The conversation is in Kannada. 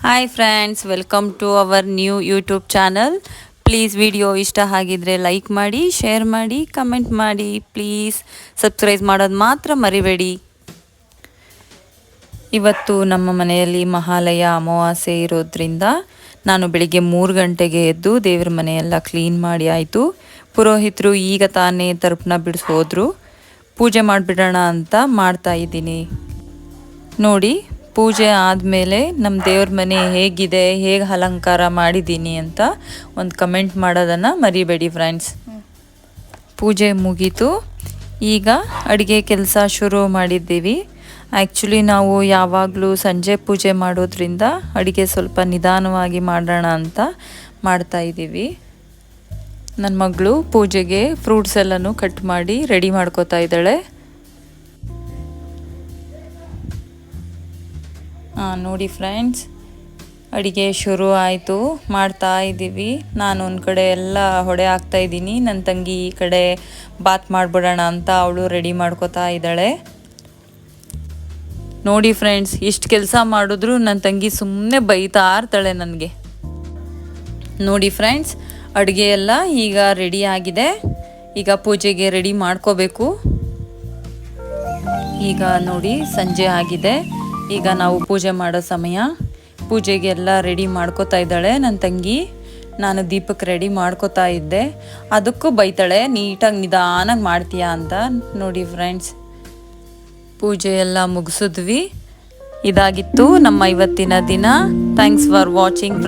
Hi friends, welcome to our new YouTube channel. Please video ಇಷ್ಟ ಆಗಿದ್ರೆ ಲೈಕ್ ಮಾಡಿ, ಶೇರ್ ಮಾಡಿ, ಕಮೆಂಟ್ ಮಾಡಿ. ಪ್ಲೀಸ್ ಸಬ್ಸ್ಕ್ರೈಬ್ ಮಾಡೋದು ಮಾತ್ರ ಮರಿಬೇಡಿ. ಇವತ್ತು ನಮ್ಮ ಮನೆಯಲ್ಲಿ ಮಹಾಲಯ ಅಮಾವಾಸ್ಯೆ ಇರೋದ್ರಿಂದ ನಾನು ಬೆಳಿಗ್ಗೆ 3 ಗಂಟೆಗೆ ಎದ್ದು ದೇವ್ರ ಮನೆಯೆಲ್ಲ ಕ್ಲೀನ್ ಮಾಡಿ ಆಯಿತು. ಪುರೋಹಿತರು ಈಗ ತಾನೇ ತರ್ಪಣ ಬಿಡಿಸೋದ್ರು. ಪೂಜೆ ಮಾಡಿಬಿಡೋಣ ಅಂತ ಮಾಡ್ತಾ ಇದ್ದೀನಿ. ನೋಡಿ, ಪೂಜೆ ಆದಮೇಲೆ ನಮ್ಮ ದೇವ್ರ ಮನೆ ಹೇಗಿದೆ, ಹೇಗೆ ಅಲಂಕಾರ ಮಾಡಿದ್ದೀನಿ ಅಂತ ಒಂದು ಕಮೆಂಟ್ ಮಾಡೋದನ್ನು ಮರಿಬೇಡಿ ಫ್ರೆಂಡ್ಸ್. ಪೂಜೆ ಮುಗೀತು. ಈಗ ಅಡುಗೆ ಕೆಲಸ ಶುರು ಮಾಡಿದ್ದೀವಿ. ಆ್ಯಕ್ಚುಲಿ ನಾವು ಯಾವಾಗಲೂ ಸಂಜೆ ಪೂಜೆ ಮಾಡೋದ್ರಿಂದ ಅಡುಗೆ ಸ್ವಲ್ಪ ನಿಧಾನವಾಗಿ ಮಾಡೋಣ ಅಂತ ಮಾಡ್ತಾಯಿದ್ದೀವಿ. ನನ್ನ ಮಗಳು ಪೂಜೆಗೆ ಫ್ರೂಟ್ಸ್ ಎಲ್ಲನೂ ಕಟ್ ಮಾಡಿ ರೆಡಿ ಮಾಡ್ಕೋತಾ ಇದ್ದಾಳೆ. ನೋಡಿ ಫ್ರೆಂಡ್ಸ್, ಅಡುಗೆ ಶುರು ಆಯಿತು, ಮಾಡ್ತಾ ಇದ್ದೀವಿ. ನಾನು ಒಂದು ಕಡೆ ಎಲ್ಲ ಹೊಡೆ ಹಾಕ್ತಾ ಇದ್ದೀನಿ. ನನ್ನ ತಂಗಿ ಈ ಕಡೆ ಬಾತ್ ಮಾಡಿಬಿಡೋಣ ಅಂತ ಅವಳು ರೆಡಿ ಮಾಡ್ಕೋತಾ ಇದ್ದಾಳೆ. ನೋಡಿ ಫ್ರೆಂಡ್ಸ್, ಇಷ್ಟು ಕೆಲಸ ಮಾಡಿದ್ರು ನನ್ನ ತಂಗಿ ಸುಮ್ಮನೆ ಬೈತಾ ಇರ್ತಾಳೆ ನನಗೆ. ನೋಡಿ ಫ್ರೆಂಡ್ಸ್, ಅಡುಗೆ ಎಲ್ಲ ಈಗ ರೆಡಿ ಆಗಿದೆ. ಈಗ ಪೂಜೆಗೆ ರೆಡಿ ಮಾಡ್ಕೋಬೇಕು. ಈಗ ನೋಡಿ ಸಂಜೆ ಆಗಿದೆ. ಈಗ ನಾವು ಪೂಜೆ ಮಾಡೋ ಸಮಯ. ಪೂಜೆಗೆ ಎಲ್ಲ ರೆಡಿ ಮಾಡ್ಕೋತಾ ಇದ್ದಾಳೆ ನನ್ನ ತಂಗಿ. ನಾನು ದೀಪಕ್ಕೆ ರೆಡಿ ಮಾಡ್ಕೋತಾ ಇದ್ದೆ. ಅದಕ್ಕೂ ಬೈತಾಳೆ, ನೀಟಾಗಿ ನಿಧಾನಾಗಿ ಮಾಡ್ತೀಯಾ ಅಂತ. ನೋಡಿ ಫ್ರೆಂಡ್ಸ್, ಪೂಜೆ ಎಲ್ಲ ಮುಗಿಸಿದ್ವಿ. ಇದಾಗಿತ್ತು ನಮ್ಮ ಇವತ್ತಿನ ದಿನ. Thanks for watching.